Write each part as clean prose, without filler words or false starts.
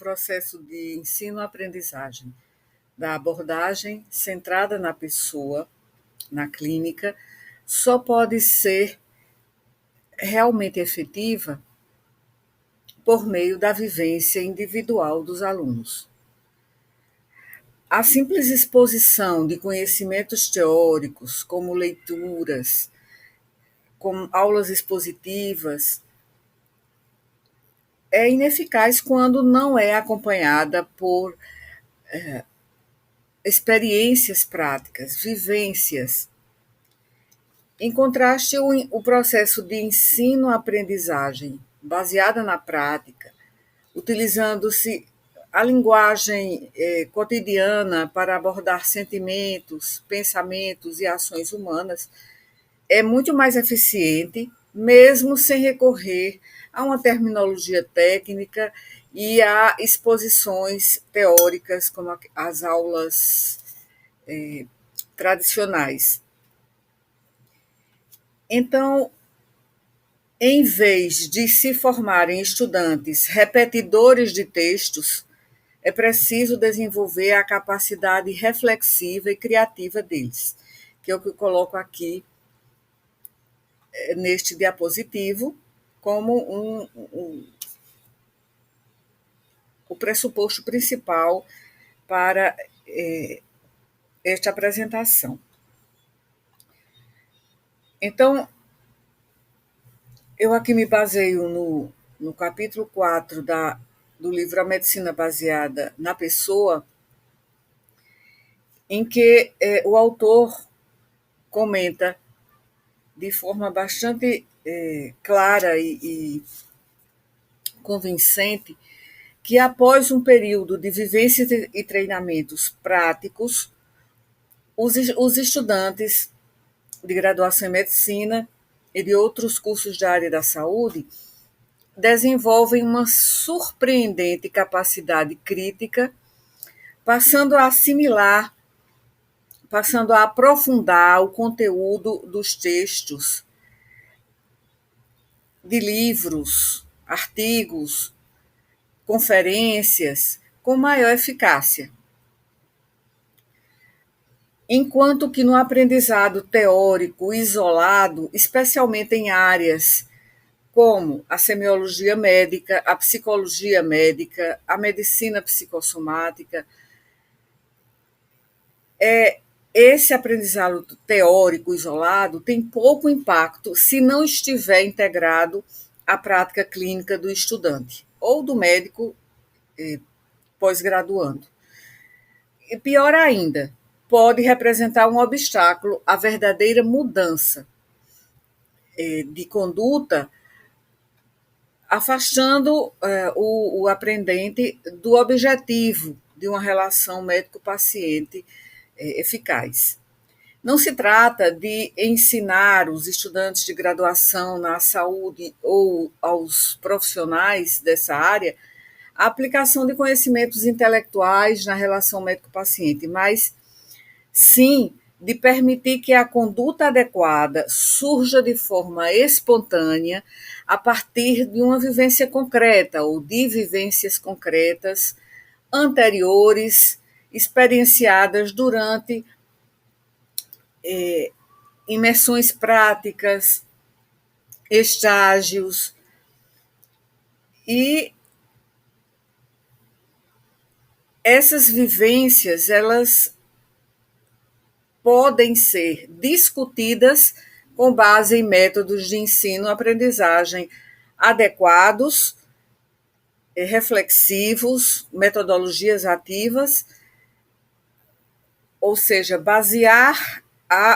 processo de ensino-aprendizagem, da abordagem centrada na pessoa, na clínica, só pode ser realmente efetiva por meio da vivência individual dos alunos. A simples exposição de conhecimentos teóricos, como leituras, como aulas expositivas, é ineficaz quando não é acompanhada por experiências práticas, vivências. Em contraste, o processo de ensino-aprendizagem baseada na prática, utilizando-se a linguagem cotidiana para abordar sentimentos, pensamentos e ações humanas, é muito mais eficiente, mesmo sem recorrer a uma terminologia técnica e a exposições teóricas, como as aulas tradicionais. Então, em vez de se formarem estudantes repetidores de textos, é preciso desenvolver a capacidade reflexiva e criativa deles, que é o que eu coloco aqui neste diapositivo como o pressuposto principal para esta apresentação. Então, eu aqui me baseio no capítulo 4 do livro A Medicina Baseada na Pessoa, em que o autor comenta de forma bastante clara e convincente que após um período de vivências e treinamentos práticos, os estudantes de graduação em medicina e de outros cursos da área da saúde desenvolvem uma surpreendente capacidade crítica, passando a assimilar, passando a aprofundar o conteúdo dos textos, de livros, artigos, conferências, com maior eficácia. Enquanto que no aprendizado teórico isolado, especialmente em áreas como a semiologia médica, a psicologia médica, a medicina psicossomática, esse aprendizado teórico isolado tem pouco impacto se não estiver integrado à prática clínica do estudante ou do médico pós-graduando. E pior ainda, pode representar um obstáculo à verdadeira mudança de conduta, afastando o aprendente do objetivo de uma relação médico-paciente eficaz. Não se trata de ensinar os estudantes de graduação na saúde ou aos profissionais dessa área a aplicação de conhecimentos intelectuais na relação médico-paciente, mas sim de permitir que a conduta adequada surja de forma espontânea a partir de uma vivência concreta ou de vivências concretas anteriores, experienciadas durante imersões práticas, estágios, e essas vivências, elas podem ser discutidas com base em métodos de ensino-aprendizagem adequados, reflexivos, metodologias ativas, ou seja, basear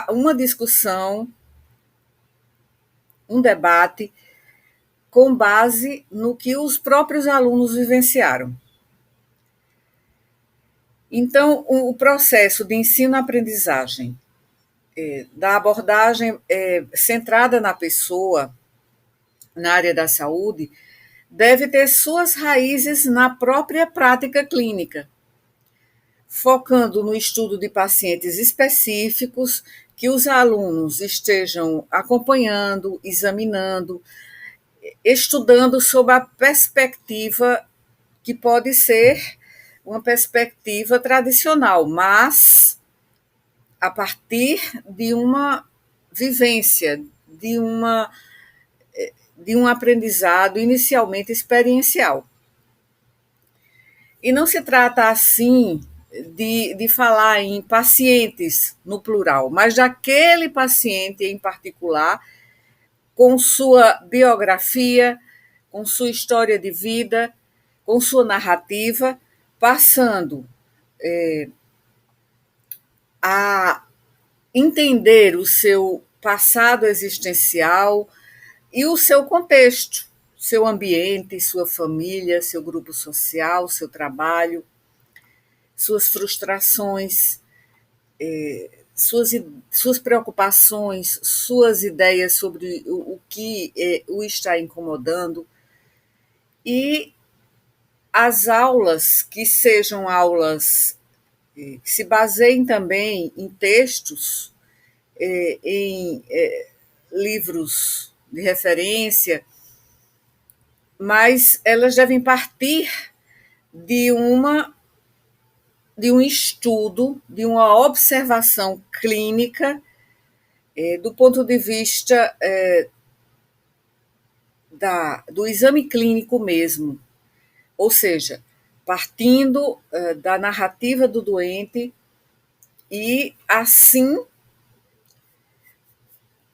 uma discussão, um debate, com base no que os próprios alunos vivenciaram. Então, o processo de ensino-aprendizagem, da abordagem centrada na pessoa, na área da saúde, deve ter suas raízes na própria prática clínica, focando no estudo de pacientes específicos que os alunos estejam acompanhando, examinando, estudando sob a perspectiva que pode ser uma perspectiva tradicional, mas a partir de uma vivência, de um aprendizado inicialmente experiencial. E não se trata, assim, de falar em pacientes no plural, mas daquele paciente em particular, com sua biografia, com sua história de vida, com sua narrativa, passando a entender o seu passado existencial e o seu contexto, seu ambiente, sua família, seu grupo social, seu trabalho, suas frustrações, suas, suas preocupações, suas ideias sobre o que o está incomodando. E as aulas, que sejam aulas que se baseiem também em textos, em livros de referência, mas elas devem partir de um estudo, de uma observação clínica, do ponto de vista do exame clínico mesmo, ou seja, partindo da narrativa do doente e, assim,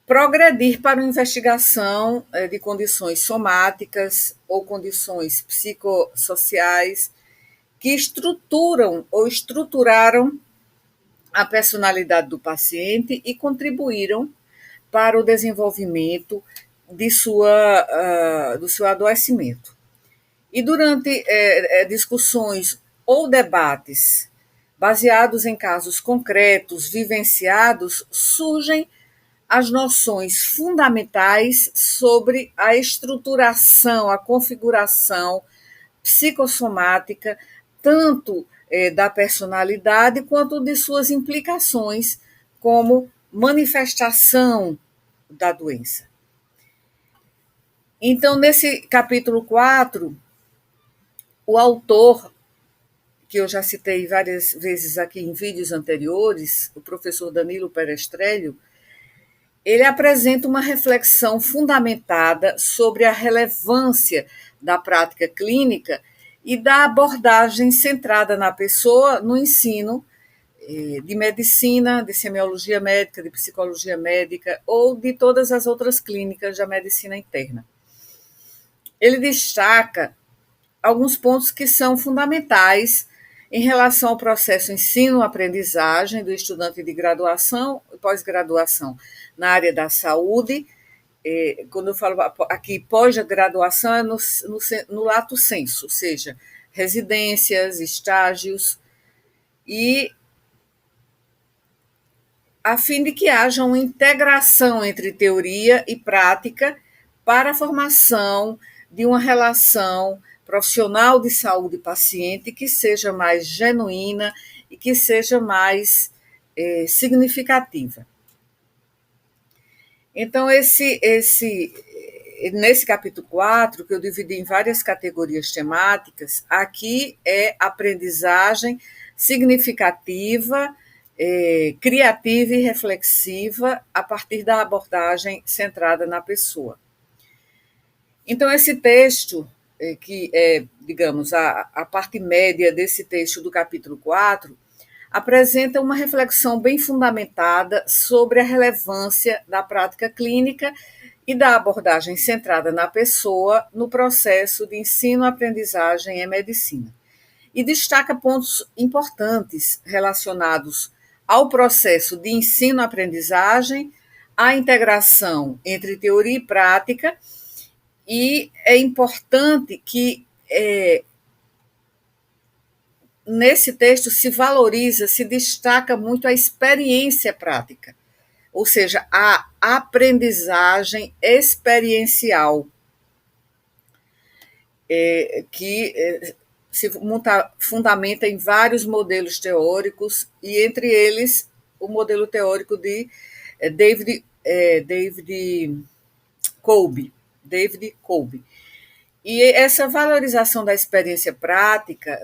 progredir para uma investigação de condições somáticas ou condições psicossociais que estruturam ou estruturaram a personalidade do paciente e contribuíram para o desenvolvimento do seu adoecimento. E durante discussões ou debates baseados em casos concretos, vivenciados, surgem as noções fundamentais sobre a estruturação, a configuração psicossomática, tanto da personalidade quanto de suas implicações como manifestação da doença. Então, nesse capítulo 4, o autor, que eu já citei várias vezes aqui em vídeos anteriores, o professor Danilo Perestrello, ele apresenta uma reflexão fundamentada sobre a relevância da prática clínica e da abordagem centrada na pessoa no ensino de medicina, de semiologia médica, de psicologia médica ou de todas as outras clínicas da medicina interna. Ele destaca alguns pontos que são fundamentais em relação ao processo ensino-aprendizagem do estudante de graduação e pós-graduação na área da saúde. Quando eu falo aqui pós-graduação, é no lato sensu, ou seja, residências, estágios, e a fim de que haja uma integração entre teoria e prática para a formação de uma relação profissional de saúde paciente que seja mais genuína e que seja mais significativa. Então, nesse capítulo 4, que eu dividi em várias categorias temáticas, aqui é aprendizagem significativa, criativa e reflexiva a partir da abordagem centrada na pessoa. Então, esse texto, que é, digamos, a parte média desse texto do capítulo 4, apresenta uma reflexão bem fundamentada sobre a relevância da prática clínica e da abordagem centrada na pessoa no processo de ensino-aprendizagem em medicina. E destaca pontos importantes relacionados ao processo de ensino-aprendizagem, à integração entre teoria e prática, e é importante que nesse texto se valoriza, se destaca muito a experiência prática, ou seja, a aprendizagem experiencial, que se fundamenta em vários modelos teóricos, e entre eles o modelo teórico de David Kolbe. E essa valorização da experiência prática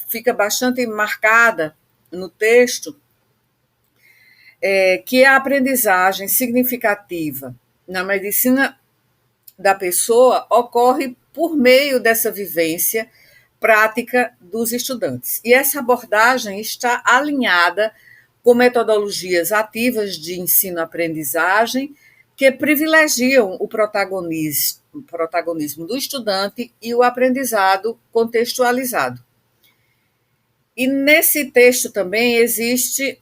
fica bastante marcada no texto, que a aprendizagem significativa na medicina da pessoa ocorre por meio dessa vivência prática dos estudantes. E essa abordagem está alinhada com metodologias ativas de ensino-aprendizagem que privilegiam o protagonismo do estudante e o aprendizado contextualizado. E nesse texto também existe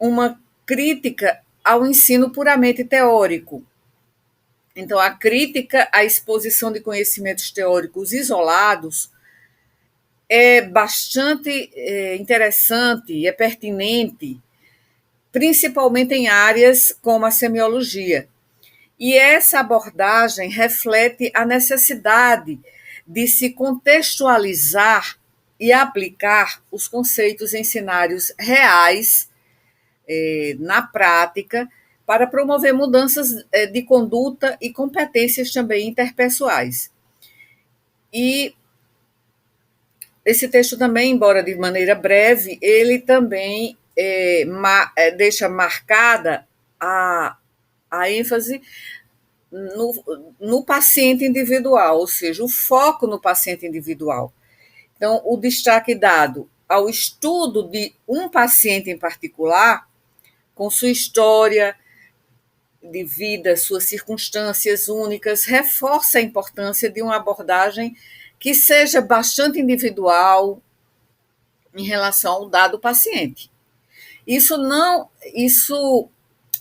uma crítica ao ensino puramente teórico. Então, a crítica à exposição de conhecimentos teóricos isolados é bastante interessante e é pertinente, principalmente em áreas como a semiologia. E essa abordagem reflete a necessidade de se contextualizar e aplicar os conceitos em cenários reais, na prática, para promover mudanças de conduta e competências também interpessoais. E esse texto também, embora de maneira breve, ele também deixa marcada a ênfase no paciente individual, ou seja, o foco no paciente individual. Então, o destaque dado ao estudo de um paciente em particular, com sua história de vida, suas circunstâncias únicas, reforça a importância de uma abordagem que seja bastante individual em relação ao dado paciente. Isso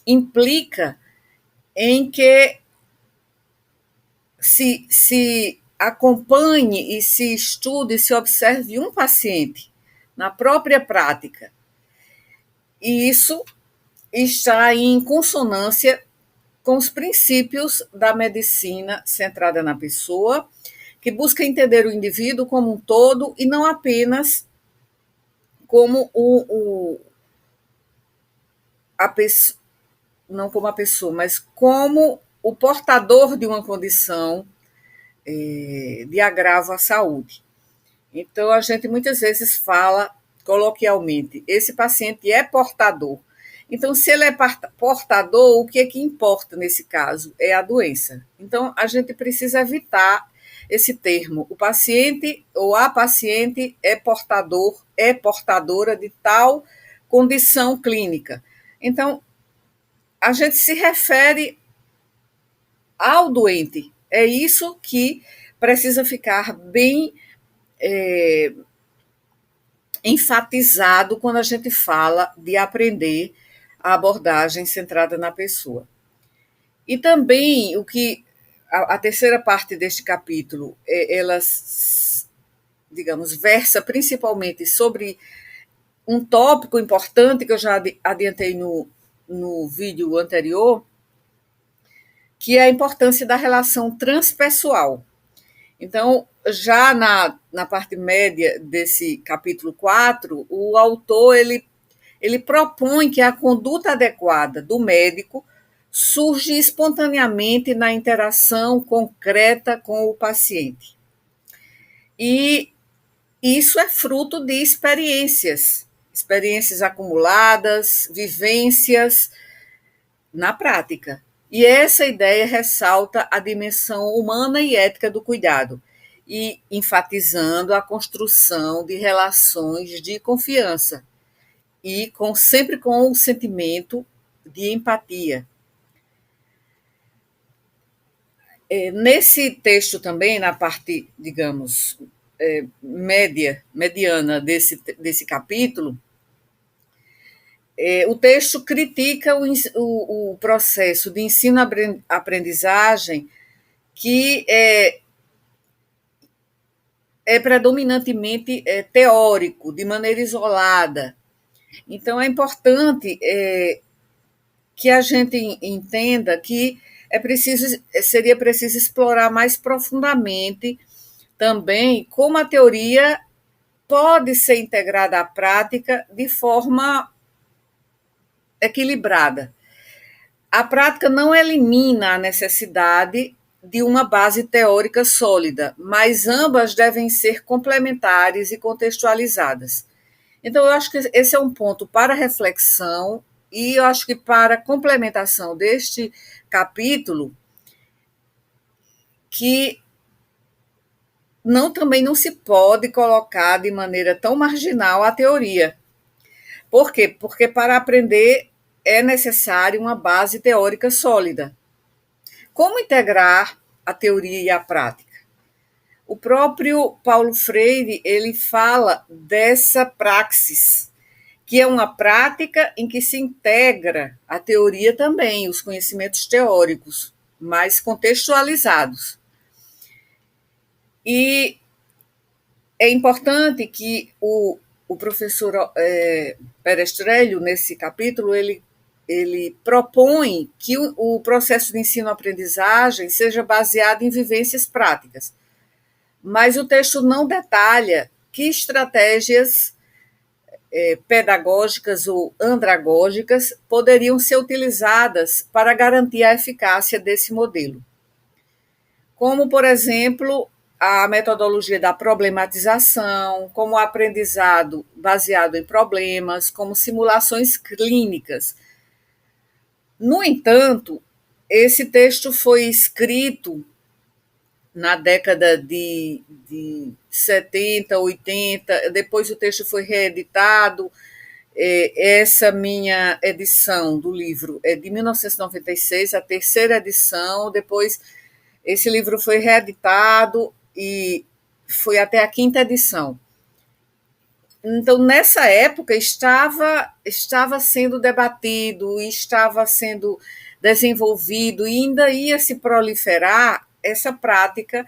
implica em que se acompanhe e se estude e se observe um paciente na própria prática. E isso está em consonância com os princípios da medicina centrada na pessoa, que busca entender o indivíduo como um todo e não apenas como a pessoa, não como a pessoa, mas como o portador de uma condição de agravo à saúde. Então, a gente muitas vezes fala coloquialmente, esse paciente é portador. Então, se ele é portador, o que é que importa nesse caso? É a doença. Então, a gente precisa evitar esse termo. O paciente ou a paciente é portador, é portadora de tal condição clínica. Então, a gente se refere ao doente. É isso que precisa ficar bem enfatizado quando a gente fala de aprender a abordagem centrada na pessoa. E também o que a terceira parte deste capítulo, ela, digamos, versa principalmente sobre um tópico importante que eu já adiantei no vídeo anterior, que é a importância da relação transpessoal. Então, já na parte média desse capítulo 4, o autor ele propõe que a conduta adequada do médico surge espontaneamente na interação concreta com o paciente. E isso é fruto de experiências acumuladas, vivências na prática. E essa ideia ressalta a dimensão humana e ética do cuidado, e enfatizando a construção de relações de confiança, e sempre com o sentimento de empatia. Nesse texto também, na parte, digamos, mediana desse capítulo, o texto critica o processo de ensino-aprendizagem que é predominantemente teórico, de maneira isolada. Então, é importante que a gente entenda que seria preciso explorar mais profundamente também como a teoria pode ser integrada à prática de forma equilibrada. A prática não elimina a necessidade de uma base teórica sólida, mas ambas devem ser complementares e contextualizadas. Então, eu acho que esse é um ponto para reflexão, e eu acho que para complementação deste capítulo, que também não se pode colocar de maneira tão marginal a teoria. Por quê? Porque para aprender é necessário uma base teórica sólida. Como integrar a teoria e a prática? O próprio Paulo Freire, ele fala dessa praxis, que é uma prática em que se integra a teoria também, os conhecimentos teóricos, mais contextualizados. E é importante que o professor Perestrello, nesse capítulo, ele propõe que o processo de ensino-aprendizagem seja baseado em vivências práticas, mas o texto não detalha que estratégias pedagógicas ou andragógicas poderiam ser utilizadas para garantir a eficácia desse modelo. Como, por exemplo, a metodologia da problematização, como o aprendizado baseado em problemas, como simulações clínicas. No entanto, esse texto foi escrito na década de 70, 80, depois o texto foi reeditado. Essa minha edição do livro é de 1996, a terceira edição, depois esse livro foi reeditado e foi até a quinta edição. Então, nessa época, estava sendo debatido, estava sendo desenvolvido e ainda ia se proliferar essa prática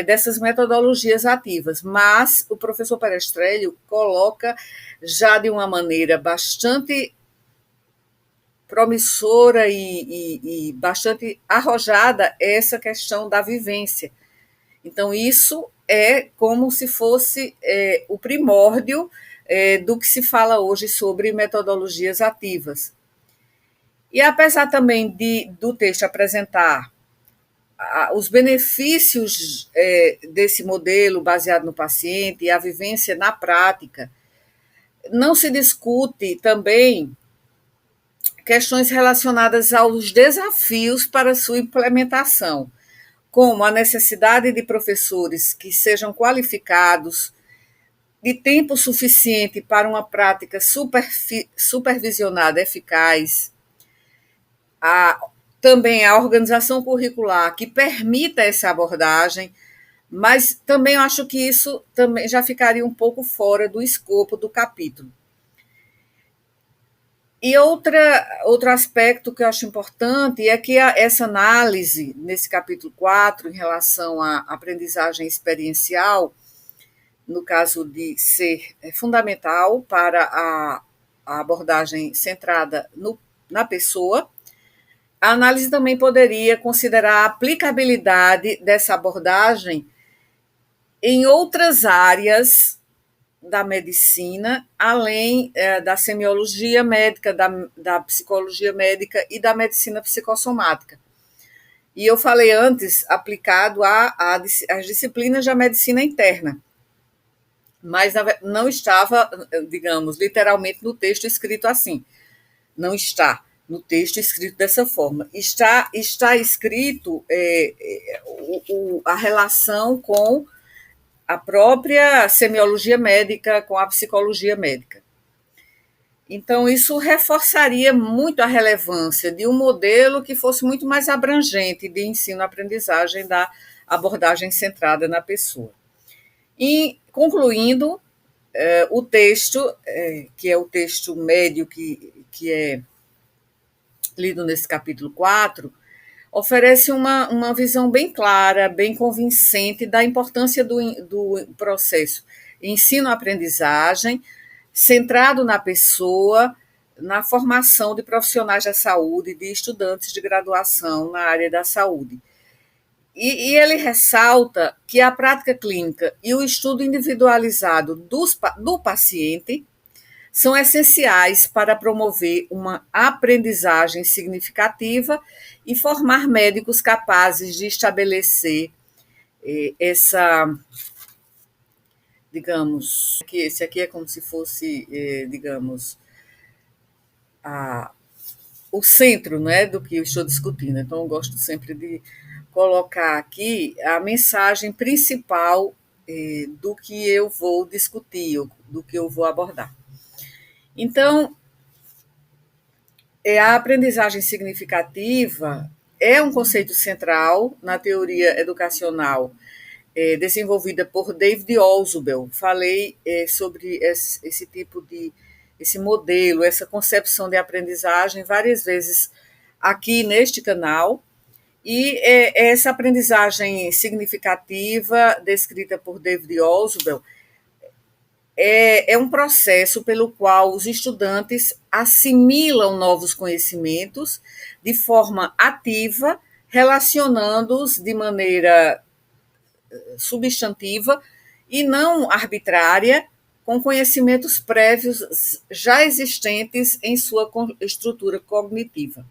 dessas metodologias ativas. Mas o professor Perestrello coloca já de uma maneira bastante promissora e bastante arrojada essa questão da vivência. Então, isso é como se fosse o primórdio do que se fala hoje sobre metodologias ativas. E apesar também do texto apresentar os benefícios desse modelo baseado no paciente e a vivência na prática, não se discute também questões relacionadas aos desafios para sua implementação, como a necessidade de professores que sejam qualificados, de tempo suficiente para uma prática supervisionada eficaz, também a organização curricular que permita essa abordagem, mas também eu acho que isso também já ficaria um pouco fora do escopo do capítulo. E outro aspecto que eu acho importante é que essa análise, nesse capítulo 4, em relação à aprendizagem experiencial, no caso de ser fundamental para a abordagem centrada na pessoa, a análise também poderia considerar a aplicabilidade dessa abordagem em outras áreas da medicina, além da semiologia médica, da psicologia médica e da medicina psicossomática. E eu falei antes, aplicado às disciplinas da medicina interna, mas não estava, digamos, literalmente no texto escrito assim. Não está no texto escrito dessa forma. Está escrito a relação com a própria semiologia médica, com a psicologia médica. Então, isso reforçaria muito a relevância de um modelo que fosse muito mais abrangente de ensino-aprendizagem da abordagem centrada na pessoa. E, concluindo, o texto, que é o texto médio que é lido nesse capítulo 4, oferece uma visão bem clara, bem convincente da importância do processo ensino-aprendizagem, centrado na pessoa, na formação de profissionais da saúde, de estudantes de graduação na área da saúde. E ele ressalta que a prática clínica e o estudo individualizado do paciente são essenciais para promover uma aprendizagem significativa e formar médicos capazes de estabelecer essa, digamos, que esse aqui é como se fosse, digamos, a, o centro, não é, do que eu estou discutindo. Então, eu gosto sempre de colocar aqui a mensagem principal do que eu vou discutir, do que eu vou abordar. Então, a aprendizagem significativa é um conceito central na teoria educacional desenvolvida por David Ausubel. Falei sobre esse tipo de, esse modelo, essa concepção de aprendizagem várias vezes aqui neste canal. E essa aprendizagem significativa, descrita por David Ausubel, é um processo pelo qual os estudantes assimilam novos conhecimentos de forma ativa, relacionando-os de maneira substantiva e não arbitrária com conhecimentos prévios já existentes em sua estrutura cognitiva.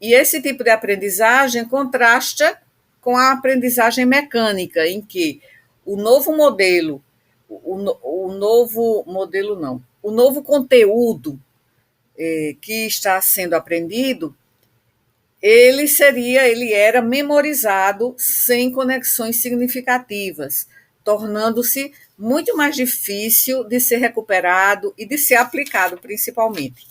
E esse tipo de aprendizagem contrasta com a aprendizagem mecânica, em que o novo modelo, o novo conteúdo que está sendo aprendido, ele era memorizado sem conexões significativas, tornando-se muito mais difícil de ser recuperado e de ser aplicado, principalmente.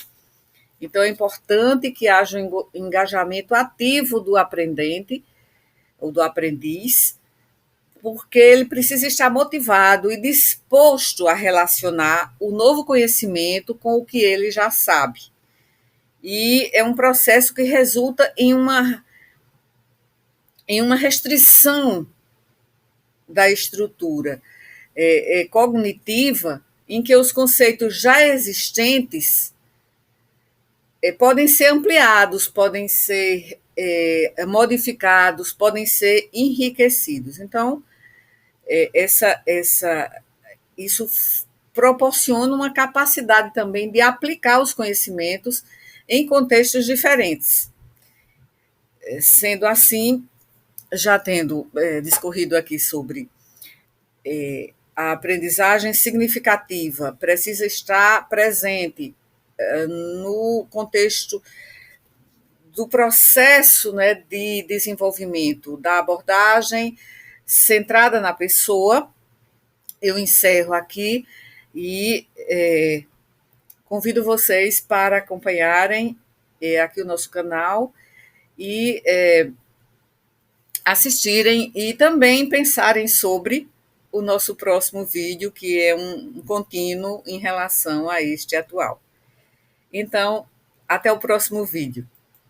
Então, é importante que haja um engajamento ativo do aprendente ou do aprendiz, porque ele precisa estar motivado e disposto a relacionar o novo conhecimento com o que ele já sabe. E é um processo que resulta em uma restrição da estrutura cognitiva, em que os conceitos já existentes podem ser ampliados, podem ser modificados, podem ser enriquecidos. Então, isso proporciona uma capacidade também de aplicar os conhecimentos em contextos diferentes. Sendo assim, já tendo discorrido aqui sobre a aprendizagem significativa, precisa estar presente no contexto do processo, né, de desenvolvimento da abordagem centrada na pessoa. Eu encerro aqui e convido vocês para acompanharem aqui o nosso canal e assistirem e também pensarem sobre o nosso próximo vídeo, que é um contínuo em relação a este atual. Então, até o próximo vídeo.